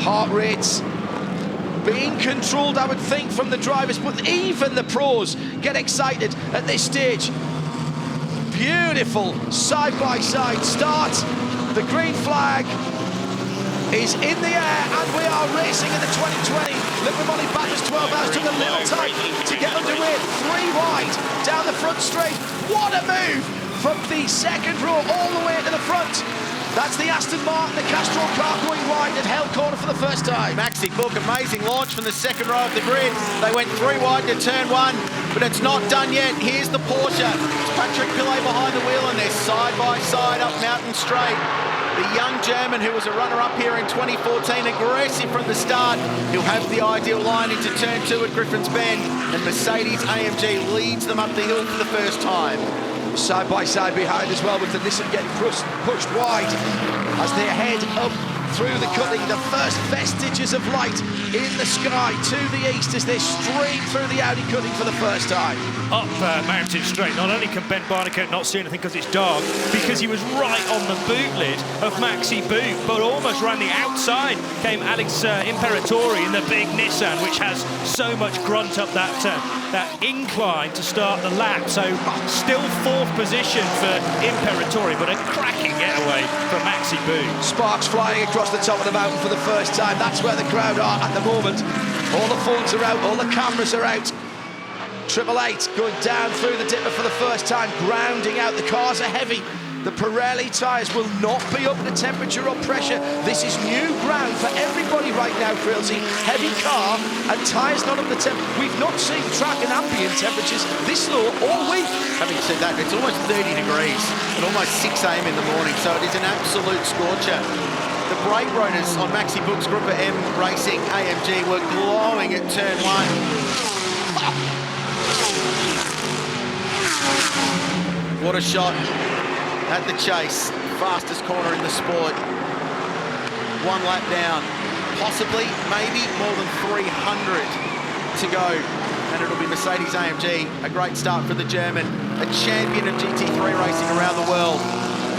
Heart rates being controlled, I would think, from the drivers, but even the pros get excited at this stage. Beautiful side-by-side start. The green flag is in the air, and we are racing in the 2020 Liqui Moly Bathurst 12 hours. Took a little time to get underway, 3 wide down the front straight. What a move from the second row all the way to the front. That's the Aston Martin, the Castrol car going wide at Hell Corner for the first time. Maxi Book, amazing launch from the second row of the grid. They went 3 wide to turn 1, but it's not done yet. Here's the Porsche. It's Patrick Pillay behind the wheel, and they're side by side up Mountain Straight. The young German who was a runner-up here in 2014, aggressive from the start. He'll have the ideal line into turn 2 at Griffin's Bend, and Mercedes AMG leads them up the hill for the first time. Side by side behind as well, with the Nissan getting pushed wide as they head up through the cutting. The first vestiges of light in the sky to the east as they stream through the Audi cutting for the first time. Up Mountain Straight, not only can Ben Barnicoat not see anything because it's dark, because he was right on the boot lid of Maxi Boot, but almost ran the outside came Alex Imperatori in the big Nissan, which has so much grunt up that incline to start the lap. So still 4th position for Imperatori, but a cracking getaway for Maxi Boot. Sparks flying across the top of the mountain for the first time. That's where the crowd are at the moment. All the phones are out, all the cameras are out. 888 going down through the dipper for the first time, grounding out. The cars are heavy. The Pirelli tyres will not be up to temperature or pressure. This is new ground for everybody right now, Frilsey. Heavy car and tyres not up to temperature. We've not seen track and ambient temperatures this low all week. Having said that, it's almost 30 degrees at almost 6 a.m. in the morning, so it is an absolute scorcher. The brake rotors on Maxi Book's Group of M Racing AMG were glowing at turn 1. What a shot at the chase. Fastest corner in the sport. 1 lap down. Possibly, maybe more than 300 to go. And it'll be Mercedes AMG. A great start for the German. A champion of GT3 racing around the world.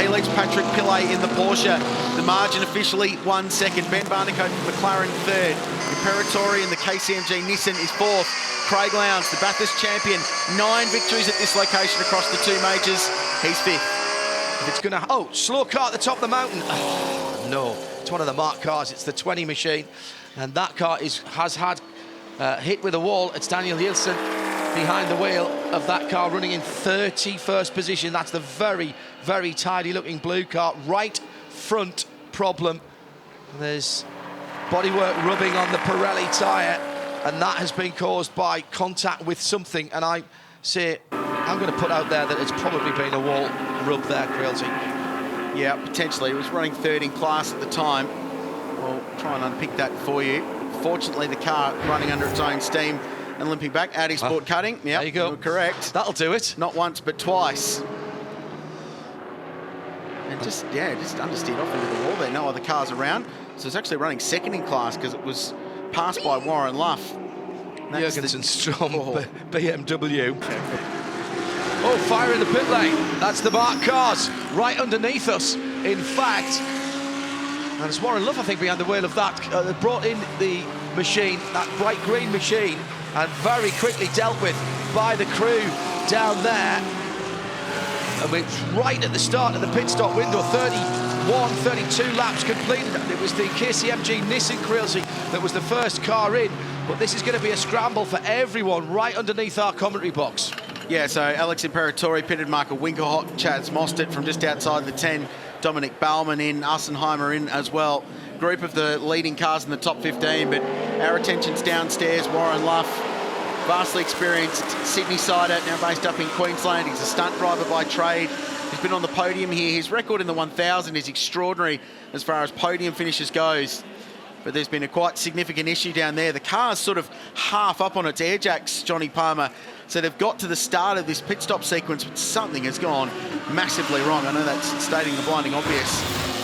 He leads Patrick Pillay in the Porsche. The margin officially 1 second. Ben Barnicoat from McLaren 3rd. Imperatori in the KCMG Nissan is 4th. Craig Lowndes, the Bathurst champion, 9 victories at this location across the 2 majors. He's 5th. If it's going to... Oh, slow car at the top of the mountain. Oh, no. It's one of the marked cars. It's the 20 machine. And that car has had hit with a wall. It's Daniel Nielsen behind the wheel of that car, running in 31st position. That's the very, very tidy-looking blue car. Right front problem. There's bodywork rubbing on the Pirelli tyre, and that has been caused by contact with something. And I say, I'm going to put out there that it's probably been a wall rub there, Crealty. Yeah, potentially. It was running 3rd in class at the time. We'll try and unpick that for you. Fortunately, the car running under its own steam and limping back. Audi Sport Cutting. Yeah, there you go. You're correct. That'll do it. Not once, but twice. And just understeered off into the wall there. No other cars around. So it's actually running 2nd in class because it was passed by Warren Luff. Jurgensen Strom, BMW. Oh, fire in the pit lane. That's the marked cars right underneath us, in fact. And it's Warren Luff, I think, behind the wheel of that. Brought in the machine, that bright green machine, and very quickly dealt with by the crew down there. And we're right at the start of the pit stop window, 32 laps completed. And it was the KCMG Nissan Crealty that was the first car in. But this is going to be a scramble for everyone right underneath our commentary box. Yeah, so Alex Imperatori pitted, Marco Winkelhock, Chaz Mostert from just outside the 10, Dominic Baumann in, Arsenheimer in as well. Group of the leading cars in the top 15, but our attention's downstairs. Warren Luff, vastly experienced Sydney-sider, now based up in Queensland. He's a stunt driver by trade. He's been on the podium here. His record in the 1000 is extraordinary as far as podium finishes goes. But there's been a quite significant issue down there. The car's sort of half up on its air jacks, Johnny Palmer. So they've got to the start of this pit stop sequence, but something has gone massively wrong. I know that's stating the blinding obvious.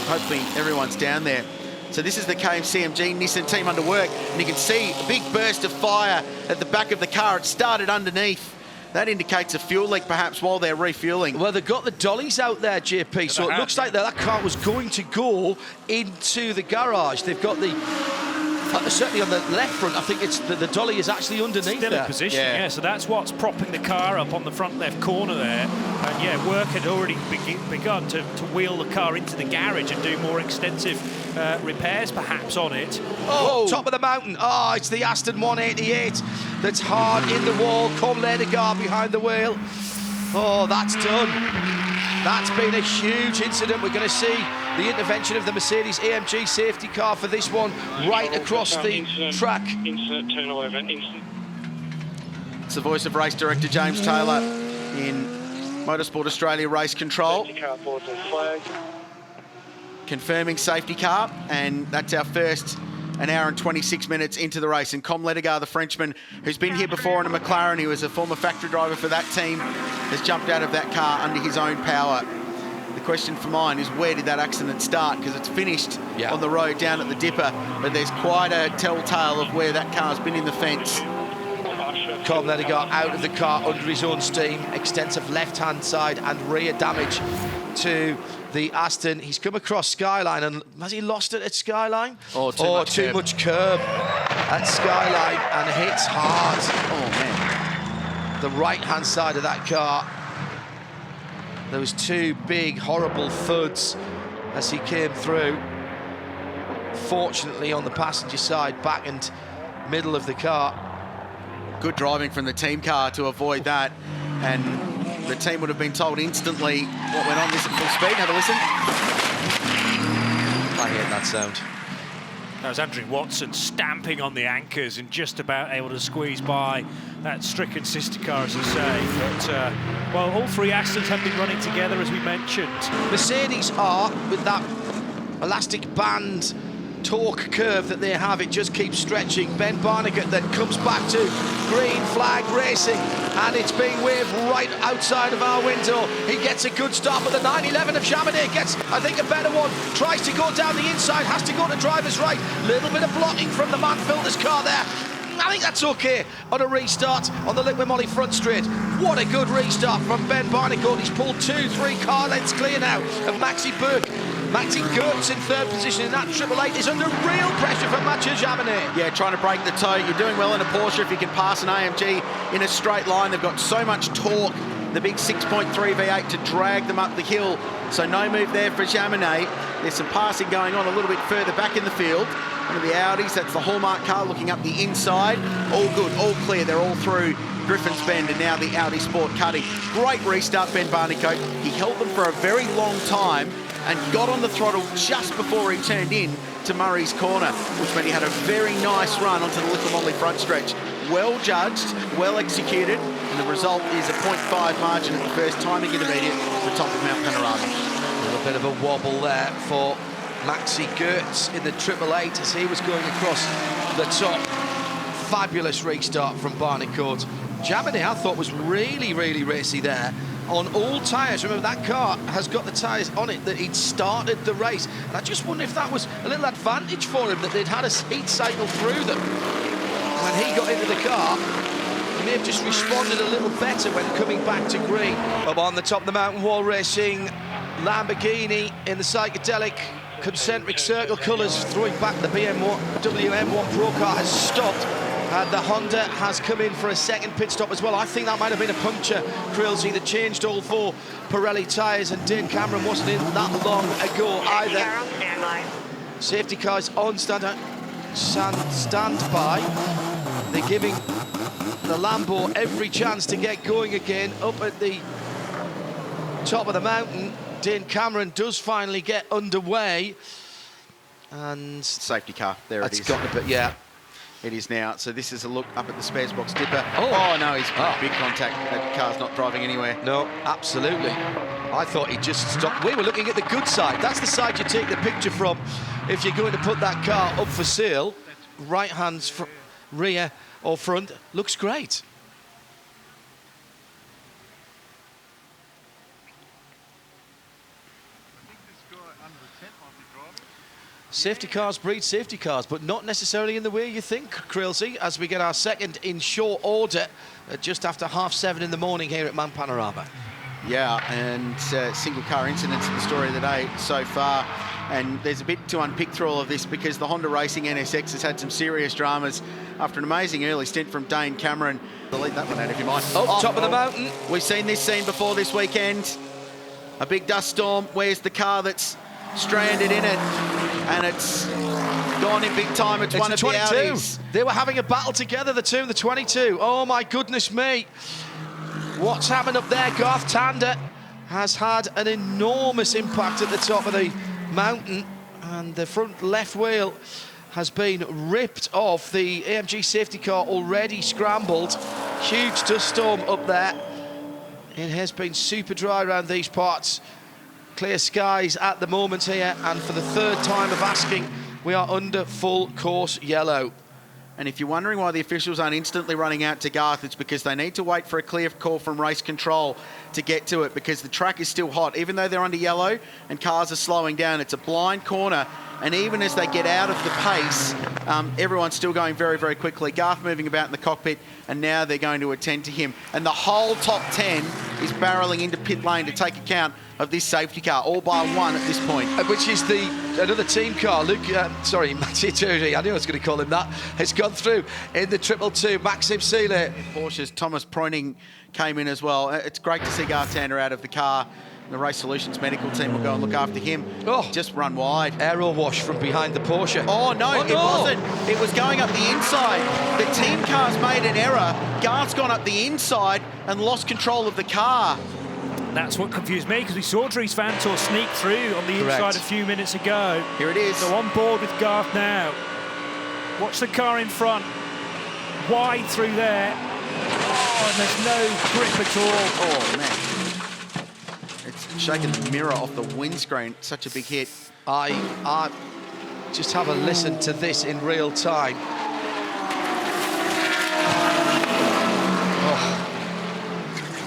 Hopefully everyone's down there. So this is the KCMG Nissan team under work, and you can see a big burst of fire at the back of the car. It started underneath. That indicates a fuel leak, perhaps, while they're refueling. Well, they've got the dollies out there, JP, so it looks like that car was going to go into the garage. They've got the certainly on the left front, I think it's the dolly is actually underneath Still there. in position, yeah. So that's what's propping the car up on the front left corner there. And yeah, work had already begun to wheel the car into the garage and do more extensive repairs perhaps on it. Oh, top of the mountain. Oh, it's the Aston 188 that's hard in the wall. Come Ledegaard behind the wheel. Oh, that's done. That's been a huge incident. We're going to see the intervention of the Mercedes AMG safety car for this one right across the track. Incident, turn over, incident. It's the voice of race director James Taylor in Motorsport Australia Race Control. Safety car boards and flag. Confirming safety car, and that's our first an hour and 26 minutes into the race. And Com Ledegaard, the Frenchman, who's been here before in a McLaren, he was a former factory driver for that team, has jumped out of that car under his own power. The question for mine is, where did that accident start? Because it's finished on the road down at the Dipper, but there's quite a telltale of where that car's been in the fence. Com Ledegaard out of the car under his own steam. Extensive left-hand side and rear damage to the Aston. He's come across Skyline, and has he lost it at Skyline? Oh, too much curb at Skyline, and hits hard. Oh, man. The right-hand side of that car. There was two big, horrible thuds as he came through. Fortunately, on the passenger side, back and middle of the car. Good driving from the team car to avoid that, and the team would have been told instantly what went on this at full speed. Have a listen. I hear that sound. That was Andrew Watson stamping on the anchors and just about able to squeeze by that stricken sister car, as I say. But, well, all three Astons have been running together, as we mentioned. Mercedes are, with that elastic band torque curve that they have, it just keeps stretching. Ben Barnicat then comes back to green flag racing, and it's being waved right outside of our window. He gets a good start, but the 911 of Chamonix gets, I think, a better one. Tries to go down the inside, has to go to driver's right. Little bit of blocking from the man Filder's car there. I think that's okay on a restart on the Liqui Moly front straight. What a good restart from Ben Barnicat. He's pulled 2-3 car lengths clear now of Maxi Burke. Maxi Gertz in third position in that Triple Eight is under real pressure from Mathieu Jaminet. Yeah, trying to break the toe. You're doing well in a Porsche if you can pass an AMG in a straight line. They've got so much torque, the big 6.3 V8 to drag them up the hill. So no move there for Jaminet. There's some passing going on a little bit further back in the field. One of the Audis, that's the Hallmark car looking up the inside. All good, all clear. They're all through Griffin's Bend, and now the Audi Sport cutting. Great restart, Ben Barnicat. He held them for a very long time and got on the throttle just before he turned in to Murray's corner, which meant he had a very nice run onto the Liqui Moly front stretch. Well judged, well executed, and the result is a 0.5 margin at the first timing intermediate at the top of Mount Panorama. A little bit of a wobble there for Maxi Gertz in the Triple Eight as he was going across the top. Fabulous restart from Barnicat. Jaminet, I thought, was really, really racy there on all tyres. Remember, that car has got the tyres on it that he'd started the race. And I just wonder if that was a little advantage for him, that they'd had a heat cycle through them. When he got into the car, he may have just responded a little better when coming back to green. Up on the top of the mountain wall racing, Lamborghini in the psychedelic concentric circle colours, throwing back the BMW M1 Pro car has stopped. And the Honda has come in for a second pit stop as well. I think that might have been a puncture, Krilsey, that changed all four Pirelli tyres, and Dane Cameron wasn't in that long ago either. Safety cars on standby. They're giving the Lambo every chance to get going again. Up at the top of the mountain, Dane Cameron does finally get underway. And safety car, there it is. It's got a bit, yeah. It is now. So this is a look up at the spares box Dipper. Oh no, he's big contact. That car's not driving anywhere. No, absolutely. I thought he just stopped. We were looking at the good side. That's the side you take the picture from if you're going to put that car up for sale. Right hands, rear or front. Looks great. Safety cars breed safety cars, but not necessarily in the way you think, Krilsey, as we get our second in short order just after 7:30 in the morning here at Mount Panorama. Yeah, and single car incidents in the story of the day so far. And there's a bit to unpick through all of this because the Honda Racing NSX has had some serious dramas after an amazing early stint from Dane Cameron. Delete that one out if you mind. Top of the mountain. We've seen this scene before this weekend. A big dust storm. Where's the car that's stranded in it? And it's gone in big time. It's one of the Audis. They were having a battle together, the two and the 22. Oh, my goodness me. What's happened up there? Garth Tander has had an enormous impact at the top of the mountain, and the front left wheel has been ripped off. The AMG safety car already scrambled. Huge dust storm up there. It has been super dry around these parts. Clear skies at the moment here, and for the third time of asking, we are under full course yellow. And if you're wondering why the officials aren't instantly running out to Garth, it's because they need to wait for a clear call from race control to get to it, because the track is still hot. Even though they're under yellow and cars are slowing down, it's a blind corner. And even as they get out of the pace, everyone's still going very, very quickly. Garth moving about in the cockpit, and now they're going to attend to him. And the whole top 10 is barreling into pit lane to take account of this safety car, all by one at this point. Which is another team car. Mattia Turi, I knew I was going to call him that, has gone through in the 222. Maxim Seele. Porsche's Thomas Preuning came in as well. It's great to see Garth Tander out of the car. The Race Solutions medical team will go and look after him. Oh, just run wide. Aero wash from behind the Porsche. Oh, no, it wasn't. It was going up the inside. The team car's made an error. Garth's gone up the inside and lost control of the car. That's what confused me, because we saw Dries Vanthoor sneak through on the inside a few minutes ago. Here it is. So on board with Garth now. Watch the car in front. Wide through there. Oh, and there's no grip at all. Oh, man. It's shaking the mirror off the windscreen. Such a big hit. I just have a listen to this in real time.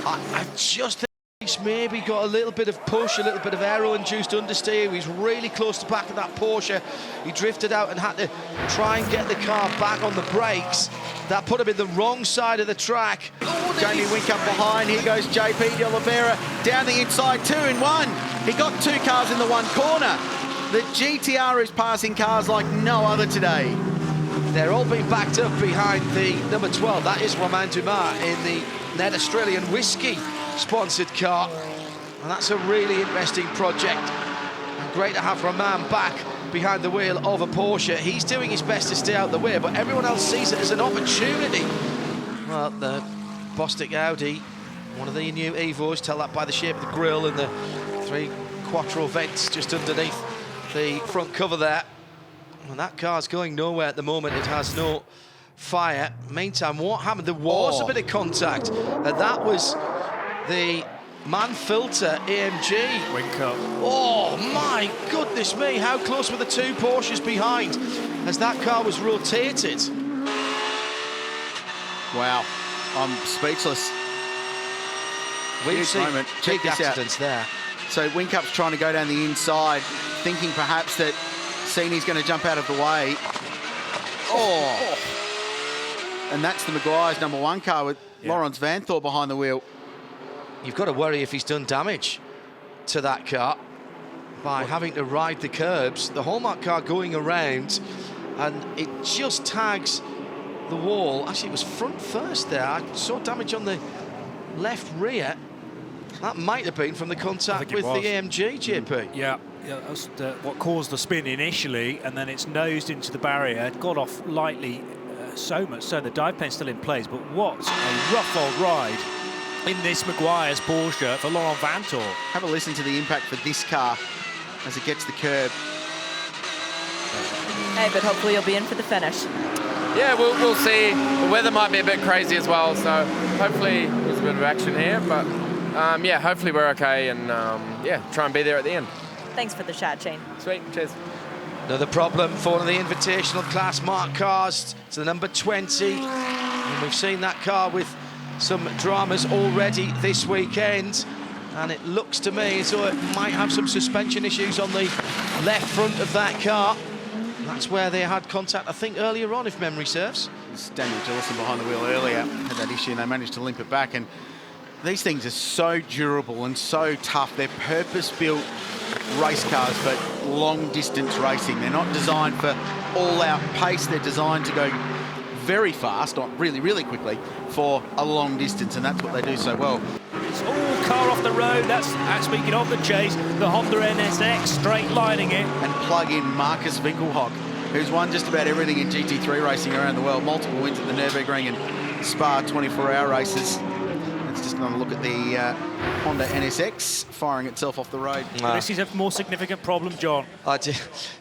I just think he's maybe got a little bit of push, a little bit of aero-induced understeer. He's really close to the back of that Porsche. He drifted out and had to try and get the car back on the brakes. That put him in the wrong side of the track. Jamie Whincup behind. Here goes JP De Oliveira down the inside, 2 in 1. He got 2 cars in the one corner. The GTR is passing cars like no other today. They're all being backed up behind the number 12. That is Romain Dumas in the Ned Australian Whiskey sponsored car. And that's a really interesting project. And great to have Romain back behind the wheel of a Porsche. He's doing his best to stay out the way, but everyone else sees it as an opportunity. Well, the Bostik Audi, one of the new Evos, tell that by the shape of the grille and the 3 Quattro vents just underneath the front cover there. And that car's going nowhere at the moment. It has no fire. Meantime, what happened? There was a bit of contact, and that was the man filter AMG. Whincup. Oh my goodness me, how close were the 2 Porsches behind as that car was rotated? Wow, I'm speechless. We've seen moment. big Check this accidents there. So Whincup's trying to go down the inside, thinking perhaps that Sini's going to jump out of the way. Oh. And that's the Maguire's number 1 car with Laurens Vanthoor behind the wheel. You've got to worry if he's done damage to that car by having to ride the curbs. The Hallmark car going around, and it just tags the wall. Actually, it was front first there. I saw damage on the left rear. That might have been from the contact with the AMG, JP. Yeah, that was what caused the spin initially, and then it's nosed into the barrier. It got off lightly, so much so the dive plane's still in place, but what a rough old ride in this Maguire's Porsche for Laurens Vanthoor. Have a listen to the impact for this car as it gets the curb. Hey, but hopefully you'll be in for the finish. Yeah, we'll see. The weather might be a bit crazy as well, so hopefully there's a bit of action here, but yeah, hopefully we're okay, and yeah, try and be there at the end. Thanks for the chat, Shane. Sweet, cheers. Another problem for one of the invitational class marked cars. It's the number 20. And we've seen that car with some dramas already this weekend. And it looks to me as though it might have some suspension issues on the left front of that car. And that's where they had contact, I think, earlier on, if memory serves. Daniel Gillison behind the wheel earlier had that issue, and they managed to limp it back. And these things are so durable and so tough. They're purpose-built race cars, but long distance racing. They're not designed for all-out pace. They're designed to go very fast, not really, really quickly, for a long distance, and that's what they do so well. It's all car off the road. That's speaking of the chase, the Honda NSX straight lining it. And plug in Marcus Winkelhock, who's won just about everything in GT3 racing around the world. Multiple wins at the Nürburgring and Spa 24-hour races. Let's just another look at the Honda NSX firing itself off the road. This is a more significant problem, John. I do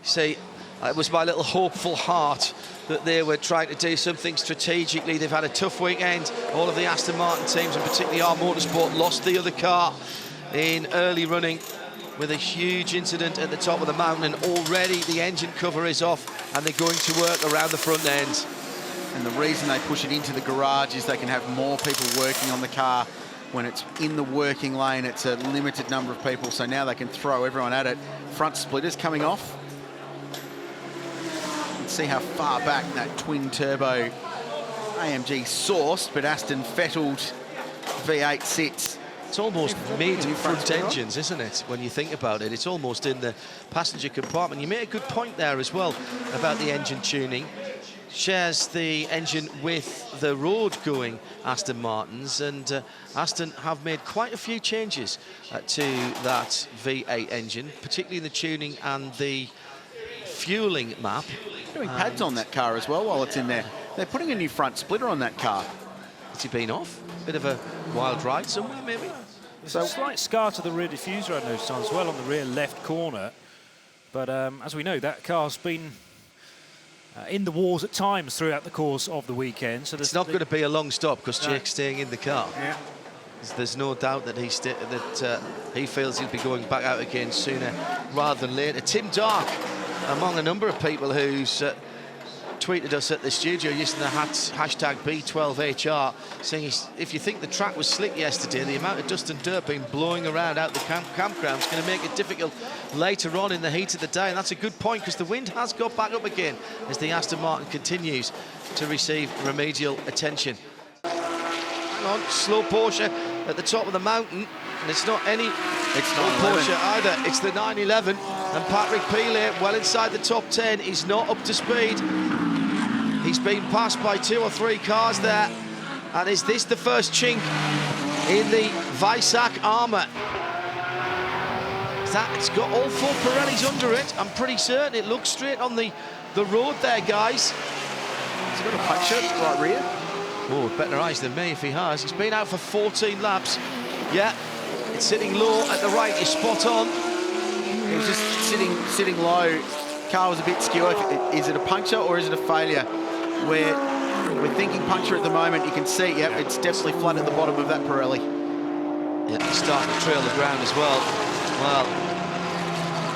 see. It was my little hopeful heart that they were trying to do something strategically. They've had a tough weekend. All of the Aston Martin teams, and particularly our Motorsport, lost the other car in early running with a huge incident at the top of the mountain, and already the engine cover is off and they're going to work around the front end. And the reason they push it into the garage is they can have more people working on the car. When it's in the working lane, it's a limited number of people, so now they can throw everyone at it. Front splitters coming off. Let's see how far back that twin-turbo AMG sourced, but Aston Fettled V8 sits. It's almost mid-front engines, isn't it, when you think about it? It's almost in the passenger compartment. You made a good point there as well about the engine tuning. Shares the engine with the road-going Aston Martins, and Aston have made quite a few changes to that V8 engine, particularly in the tuning and the fueling map. Doing pads on that car as well while it's in there. They're putting a new front splitter on that car. Has he been off? Bit of a wild ride somewhere, maybe? There's a slight scar to the rear diffuser I noticed as well on the rear left corner. But as we know, that car's been in the wars at times throughout the course of the weekend. So it's not going to be a long stop because Jake's staying in the car. Yeah. There's no doubt that he feels he'll be going back out again sooner rather than later. Tim Dark, among a number of people who's tweeted us at the studio using the hashtag B12HR, saying if you think the track was slick yesterday, the amount of dust and dirt being blowing around out the campground is going to make it difficult later on in the heat of the day. And that's a good point, because the wind has got back up again as the Aston Martin continues to receive remedial attention. Hang on, slow Porsche at the top of the mountain, and it's not any Porsche either. It's the 911, and Patrick Pilet, well inside the top 10, is not up to speed. He's been passed by 2 or 3 cars there. And is this the first chink in the Weissach armour? It's got all 4 Pirellis under it. I'm pretty certain it looks straight on the road there, guys. Has he got a puncture right rear? Oh, better eyes than me if he has. He's been out for 14 laps. Yeah, it's sitting low at the right. He's spot on. He was just sitting low. Car was a bit skew. Is it a puncture or is it a failure? We're thinking puncture at the moment. You can see, yep, it's definitely flat at the bottom of that Pirelli. Yeah, he's starting to trail the ground as well. Well,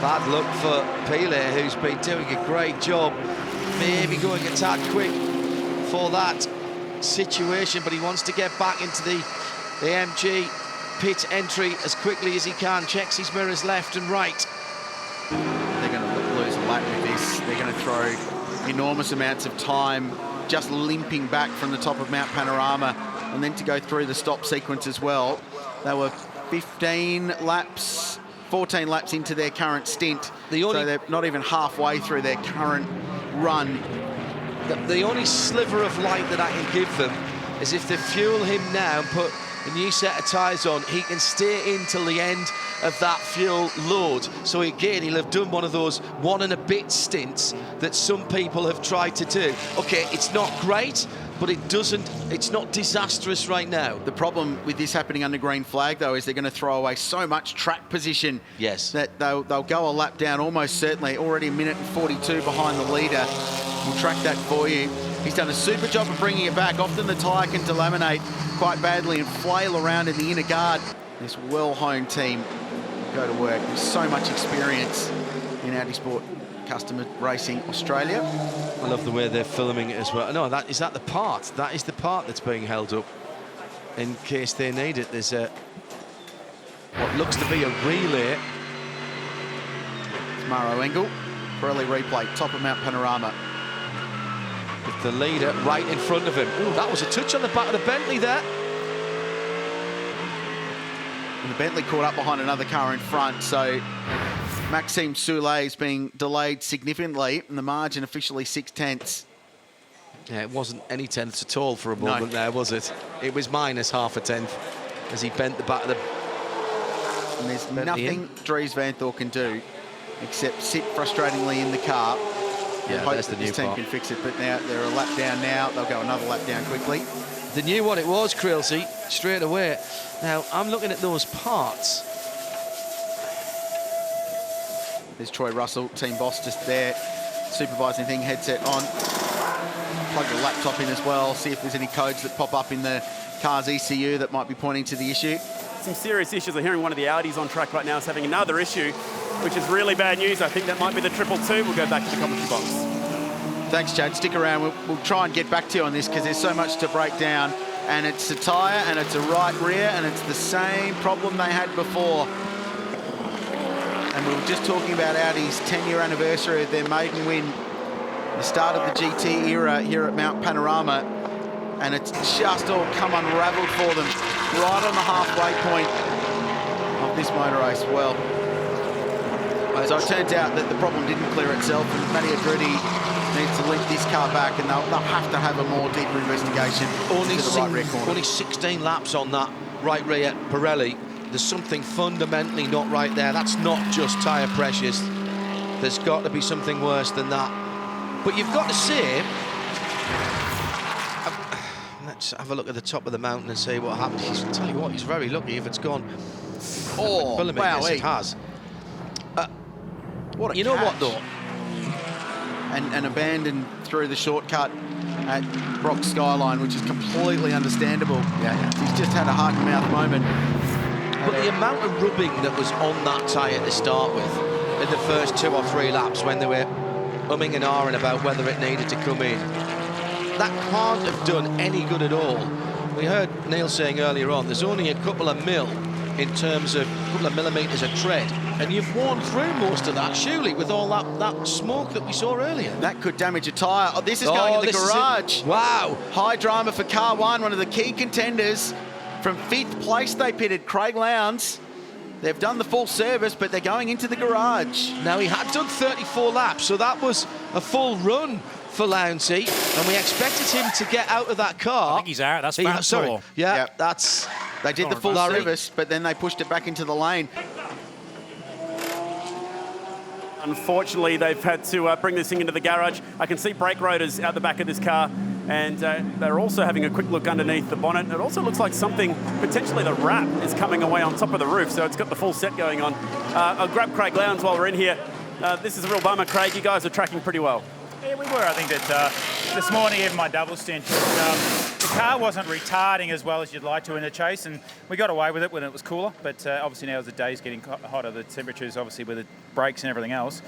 bad luck for Pilet, who's been doing a great job. Maybe going a tad quick for that situation, but he wants to get back into the AMG pit entry as quickly as he can. Checks his mirrors left and right. They're going to lose a lap with this. They're going to throw enormous amounts of time just limping back from the top of Mount Panorama, and then to go through the stop sequence as well. They were 14 laps into their current stint, so they're not even halfway through their current run. The only sliver of light that I can give them is if they fuel him now and put a new set of tyres on, he can stay in till the end of that fuel load. So again, he'll have done one of those 1 and a bit stints that some people have tried to do. Okay, it's not great, but it's not disastrous right now. The problem with this happening under green flag, though, is they're going to throw away so much track position. Yes. That they'll go a lap down almost certainly, already a minute and 42 behind the leader. We'll track that for you. He's done a super job of bringing it back. Often the tyre can delaminate quite badly and flail around in the inner guard. This well-honed team go to work with so much experience in Audi Sport Customer Racing Australia. I love the way they're filming it as well. No, that is the part. That is the part that's being held up in case they need it. There's what looks to be a relay. It's Maro Engel, Pirelli replay, top of Mount Panorama. With the leader right in front of him. Ooh, that was a touch on the back of the Bentley there. And the Bentley caught up behind another car in front, so Maxime Soulet is being delayed significantly, and the margin officially 6/10. Yeah, it wasn't any tenths at all for a moment there, was it? It was minus half a tenth as he bent the back of the... And there's nothing Dries Van Thor can do except sit frustratingly in the car. Yeah, hope that's the that new this team part. can fix it, but now they're a lap down now. They'll go another lap down quickly. They knew what it was, Creelsey, straight away. Now, I'm looking at those parts. There's Troy Russell, team boss, just there, supervising thing, headset on. Plug the laptop in as well, see if there's any codes that pop up in the car's ECU that might be pointing to the issue. Some serious issues. I'm hearing one of the Audis on track right now is having another issue, which is really bad news. I think that might be the 222. We'll go back to the commentary box. Thanks, Chad. Stick around. We'll try and get back to you on this because there's so much to break down. And it's a tyre and it's a right rear and it's the same problem they had before. And we were just talking about Audi's 10-year anniversary of their maiden win, the start of the GT era here at Mount Panorama. And it's just all come unravelled for them right on the halfway point of this motor race. Well, so it turns out that the problem didn't clear itself and Mattia Drudy needs to link this car back and they'll have to have a more deeper investigation Only, into the right rear corner. only 16 laps on that right rear Pirelli. There's something fundamentally not right there. That's not just tyre pressures. There's got to be something worse than that. But you've got to say, let's have a look at the top of the mountain and see what happens. I'll tell you what, he's very lucky if it's gone. Oh, wow, yes, it has. What a you know catch. what, though? And abandoned through the shortcut at Brock Skyline, which is completely understandable. Yeah. He's just had a heart-and-mouth moment. But the amount of rubbing that was on that tyre to start with in the first 2 or 3 laps when they were umming and ahhing about whether it needed to come in, that can't have done any good at all. We heard Neil saying earlier on, there's only a couple of mil in terms of a couple of millimetres of tread, and you've worn through most of that, surely, with all that smoke that we saw earlier. That could damage a tyre. Oh, this is going in the garage. Wow. High drama for car one of the key contenders. From 5th place they pitted Craig Lowndes. They've done the full service, but they're going into the garage. Now, he had done 34 laps, so that was a full run for Lounsey, and we expected him to get out of that car. I think he's out. That's Van sorry. Thor. Yeah, Yep. that's... They did the full service, but then they pushed it back into the lane. Unfortunately, they've had to bring this thing into the garage. I can see brake rotors out the back of this car, and they're also having a quick look underneath the bonnet. It also looks like something, potentially the wrap, is coming away on top of the roof, so it's got the full set going on. I'll grab Craig Lowndes while we're in here. This is a real bummer, Craig. You guys are tracking pretty well. Yeah, we were. I think that this morning, even my double stint, the car wasn't retarding as well as you'd like to in the chase, and we got away with it when it was cooler. But obviously now as the day's getting hotter, the temperatures, obviously with the brakes and everything else,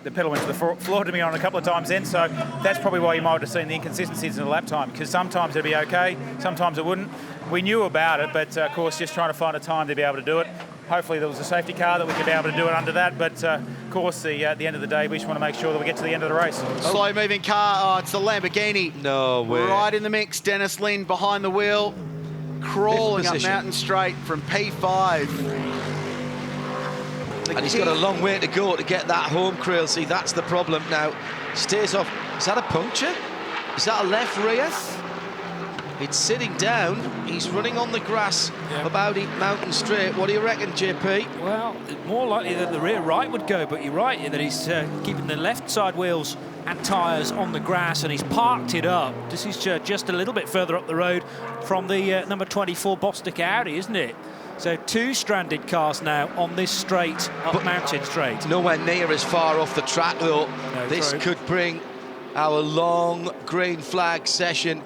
the pedal went to the floor to me on a couple of times then. So that's probably why you might have seen the inconsistencies in the lap time, because sometimes it'd be okay, sometimes it wouldn't. We knew about it, but of course just trying to find a time to be able to do it. Hopefully there was a safety car that we could be able to do it under that, but of course at the end of the day we just want to make sure that we get to the end of the race. Slow moving car, it's the Lamborghini. No way. Right in the mix, Dennis Lynn behind the wheel, crawling up position. Mountain Straight from P5. And he's got a long way to go to get that home, Creelsey. That's the problem now. Stays off. Is that a puncture? Is that a left rear? It's sitting down. He's running on the grass about Mountain Straight. What do you reckon, JP? Well, more likely that the rear right would go, but you're right that he's keeping the left side wheels and tyres on the grass, and he's parked it up. This is just a little bit further up the road from the number 24 Bostik Audi, isn't it? So 2 stranded cars now on this straight up Mountain Straight. Nowhere near as far off the track, though. No, this true. could bring our long green flag session,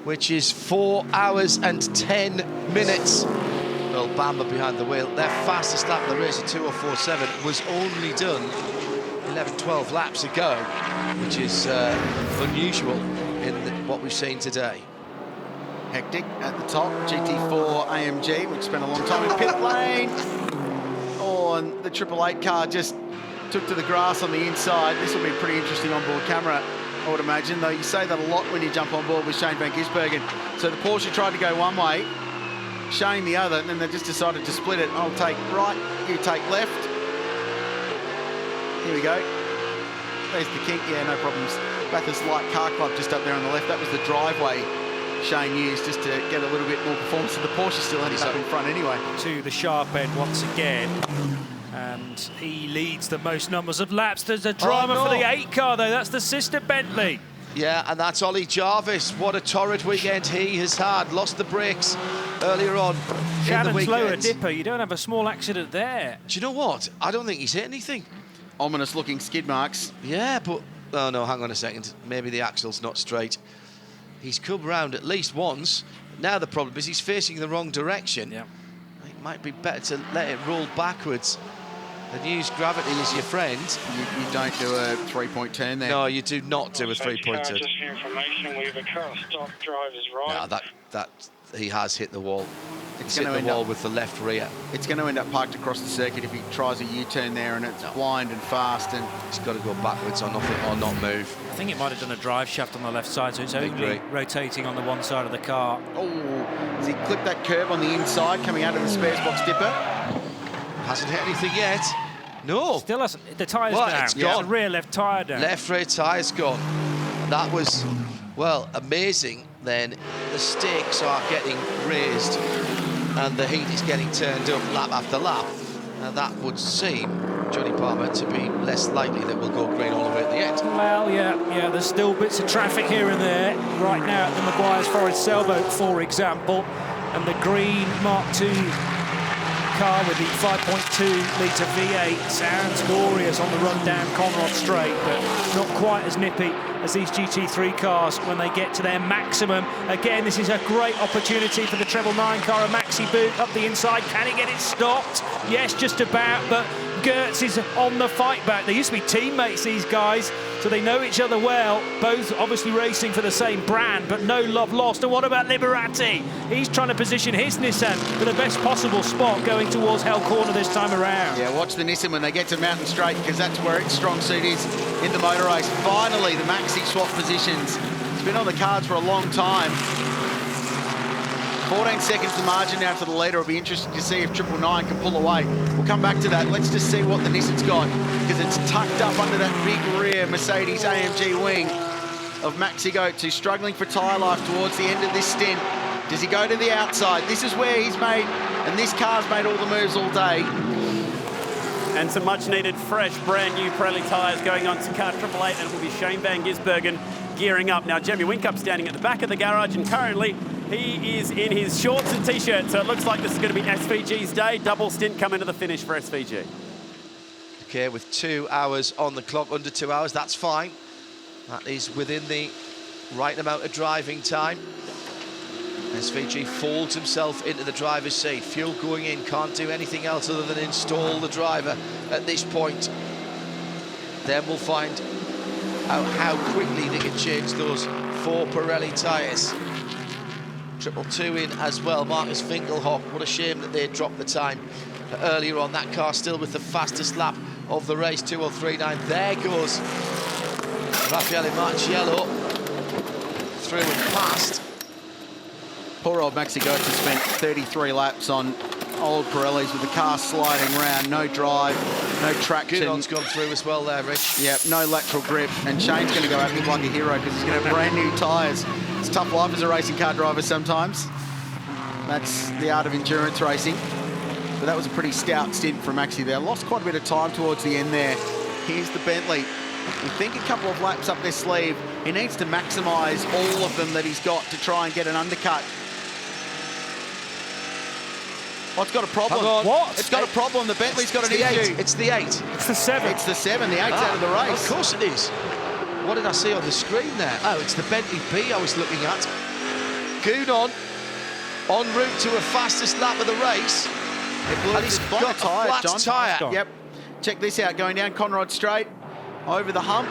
which is 4 hours and 10 minutes. Well, Bamba behind the wheel. Their fastest lap of the race, a 2:04.7, was only done 11-12 laps ago, which is unusual in what we've seen today. Hectic at the top, GT4 AMG, which spent a long time in pit lane. Oh, and the 888 car just took to the grass on the inside. This will be pretty interesting on-board camera, I would imagine, though you say that a lot when you jump on board with Shane van Gisbergen. So the Porsche tried to go one way, Shane the other, and then they just decided to split it. I'll take right, you take left. Here we go. There's the kink, yeah, no problems. Bathurst Light Car Club just up there on the left. That was the driveway Shane used just to get a little bit more performance. So the Porsche still ended up in front anyway. To the sharp end once again. And he leads the most numbers of laps. There's a drama for the 8 car, though. That's the sister Bentley. Yeah, and that's Ollie Jarvis. What a torrid weekend he has had. Lost the brakes earlier on in the Shannon's weekend. lower dipper. You don't have a small accident there. Do you know what? I don't think he's hit anything. Ominous looking skid marks. Yeah, but... Oh, no, hang on a second. Maybe the axle's not straight. He's come round at least once. Now the problem is he's facing the wrong direction. Yeah. It might be better to let it roll backwards and use gravity as your friend. You don't do a 3-point turn there. No, you do not do a 3-point turn. Just for information, we have a car stop, driver's right. No, that he has hit the wall. It's He's going hit to the end wall up with the left rear. It's going to end up parked across the circuit if he tries a U-turn there, and it's blind and fast, and He's got to go backwards or nothing, or not move. I think it might have done a drive shaft on the left side, so it's only rotating on the one side of the car. oh, has he clipped that curb on the inside coming out of the spares box dipper? Hasn't hit anything yet. No. Still hasn't. The tyre's Well, down. it's gone. The rear left tyre down. Left rear tyre's gone. That was, well, amazing. Then the stakes are getting raised and the heat is getting turned up lap after lap. And that would seem, Johnny Palmer, to be less likely that we'll go green all the way at the end. Well, yeah, there's still bits of traffic here and there. Right now at the Maguire's Forest sailboat, for example, and the green Mark II car with the 5.2-litre V8 sounds glorious on the run down Conrod Straight, but not quite as nippy as these GT3 cars when they get to their maximum. Again, this is a great opportunity for the treble 9 car, a maxi boot up the inside. Can he get it stopped? Yes, just about, but Gertz is on the fight back. They used to be teammates, these guys, so they know each other well, both obviously racing for the same brand, but no love lost. And what about Liberati? He's trying to position his Nissan for the best possible spot going towards Hell Corner this time around. Yeah, watch the Nissan when they get to Mountain Straight, because that's where its strong suit is in the motor race. Finally, the maxi swap positions. It's been on the cards for a long time. 14 seconds the margin now to the leader. It'll be interesting to see if 999 can pull away. We'll come back to that. Let's just see what the Nissan's got, because it's tucked up under that big rear Mercedes AMG wing of Maxi Goetz, who's struggling for tyre life towards the end of this stint. Does he go to the outside? This is where he's made, and this car's made all the moves all day. And some much-needed, fresh, brand-new Pirelli tyres going on to car 888, and it will be Shane Van Gisbergen gearing up. Now, Jamie Whincup standing at the back of the garage, and currently he is in his shorts and T-shirt, so it looks like this is going to be SVG's day. Double stint coming to the finish for SVG. Okay, with 2 hours on the clock, under 2 hours, that's fine. That is within the right amount of driving time. SVG folds himself into the driver's seat. Fuel going in, can't do anything else other than install the driver at this point. Then we'll find out how quickly they can change those 4 Pirelli tyres. 222 in as well. Marcus Finkelhock, what a shame that they dropped the time earlier on. That car still with the fastest lap of the race, 2:03.9. There goes Raffaele Marciello through and past. Poor old Maxi Goetz has spent 33 laps on old Pirellis with the car sliding around, no drive, no traction. Goodon's gone through as well there, Rich. Yep, no lateral grip, and Shane's going to go out and look like a hero because he's going to have brand new tyres. It's a tough life as a racing car driver sometimes. That's the art of endurance racing. But that was a pretty stout stint for Maxi there. Lost quite a bit of time towards the end there. Here's the Bentley. We think a couple of laps up their sleeve. He needs to maximise all of them that he's got to try and get an undercut. Oh, it's got a problem. What? It's got a problem. The Bentley's got an issue. It's the 8. It's the 7. It's the 7. The 8's out of the race. Of course it is. What did I see on the screen there? Oh, it's the Bentley B I was looking at. Goodon en route to a fastest lap of the race. And he's got a flat tyre. Yep. Check this out. Going down Conrod Straight, over the hump.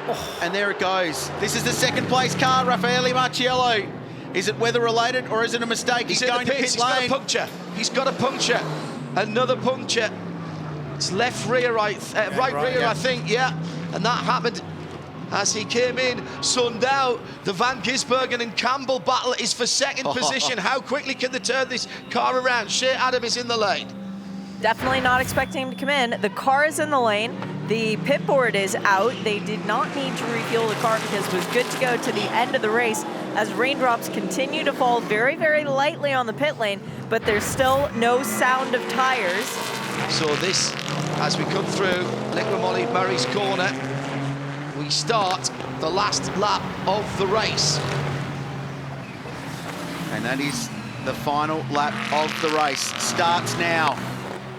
Oh. And there it goes. This is the second place car, Raffaele Marciello. Is it weather related or is it a mistake? He's going to pit lane. He's got a puncture. He's got a puncture. Another puncture. It's left rear, right rear, yeah. I think, yeah. And that happened as he came in. So now the Van Gisbergen and Campbell battle is for second position. How quickly can they turn this car around? Shea Adam is in the lane. Definitely not expecting him to come in. The car is in the lane. The pit board is out. They did not need to refuel the car because it was good to go to the end of the race as raindrops continue to fall very, very lightly on the pit lane, but there's still no sound of tires. So this, as we come through Liqui Moly Murray's corner, we start the last lap of the race. And that is the final lap of the race. Starts now.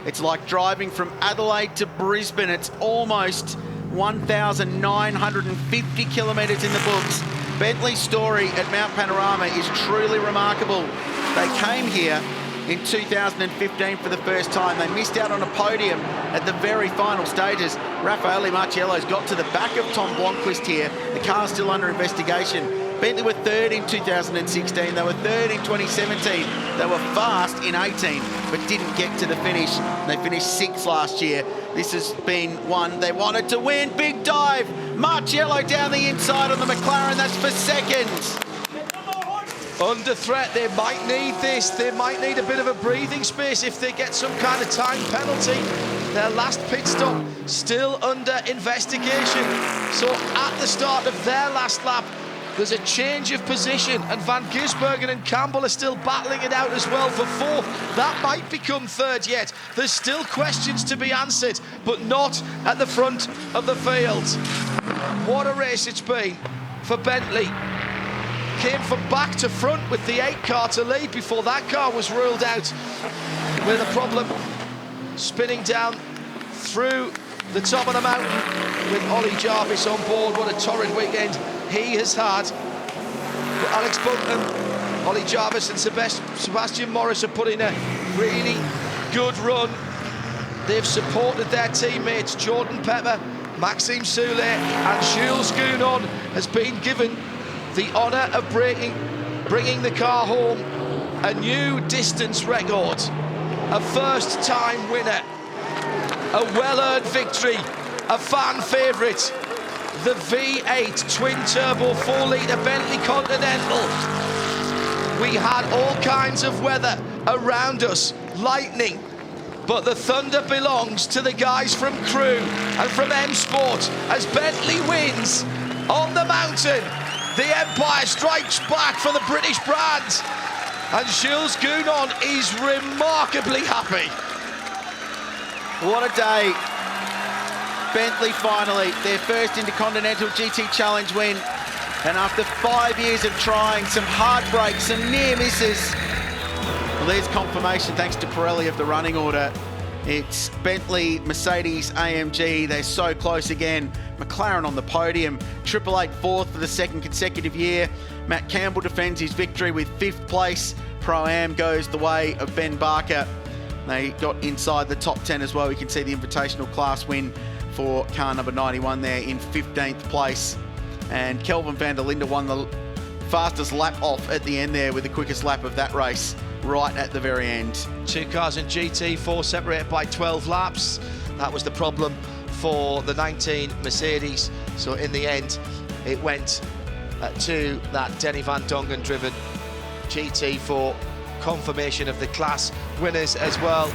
It's like driving from Adelaide to Brisbane. It's almost 1,950 kilometres in the books. Bentley's story at Mount Panorama is truly remarkable. They came here in 2015 for the first time. They missed out on a podium at the very final stages. Raffaele Marciello's got to the back of Tom Blomqvist here. The car's still under investigation. Bentley were third in 2016. They were third in 2017. They were fast in 18, but didn't get to the finish. They finished sixth last year. This has been one they wanted to win. Big dive. Marciello down the inside on the McLaren. That's for seconds. Under threat, they might need this. They might need a bit of a breathing space if they get some kind of time penalty. Their last pit stop still under investigation. So at the start of their last lap, there's a change of position, and Van Gisbergen and Campbell are still battling it out as well for fourth. That might become third yet. There's still questions to be answered, but not at the front of the field. What a race it's been for Bentley. Came from back to front with the 8 car to lead before that car was ruled out with a problem spinning down through the top of the mountain with Ollie Jarvis on board. What a torrid weekend he has had. But Alex Bucknam, Ollie Jarvis and Sebastian Morris have put in a really good run. They've supported their teammates. Jordan Pepper, Maxime Soulet and Jules Gounon has been given the honour of bringing the car home. A new distance record, a first-time winner, a well-earned victory, a fan favourite. The V8 twin-turbo 4-litre Bentley Continental. We had all kinds of weather around us, lightning, but the thunder belongs to the guys from Crew and from M Sport as Bentley wins on the mountain. The Empire strikes back for the British brand, and Jules Gounon is remarkably happy. What a day. Bentley finally, their first Intercontinental GT Challenge win. And after 5 years of trying, some heartbreaks, some near misses. Well, there's confirmation thanks to Pirelli of the running order. It's Bentley, Mercedes, AMG. They're so close again. McLaren on the podium. 888 fourth for the second consecutive year. Matt Campbell defends his victory with 5th place. Pro-Am goes the way of Ben Barker. They got inside the top 10 as well. You can see the Invitational class win for car number 91 there in 15th place. And Kelvin van der Linde won the fastest lap off at the end there with the quickest lap of that race right at the very end. 2 cars in GT4 separated by 12 laps. That was the problem for the 19 Mercedes. So in the end, it went to that Denny Van Dongen driven GT4, confirmation of the class winners as well.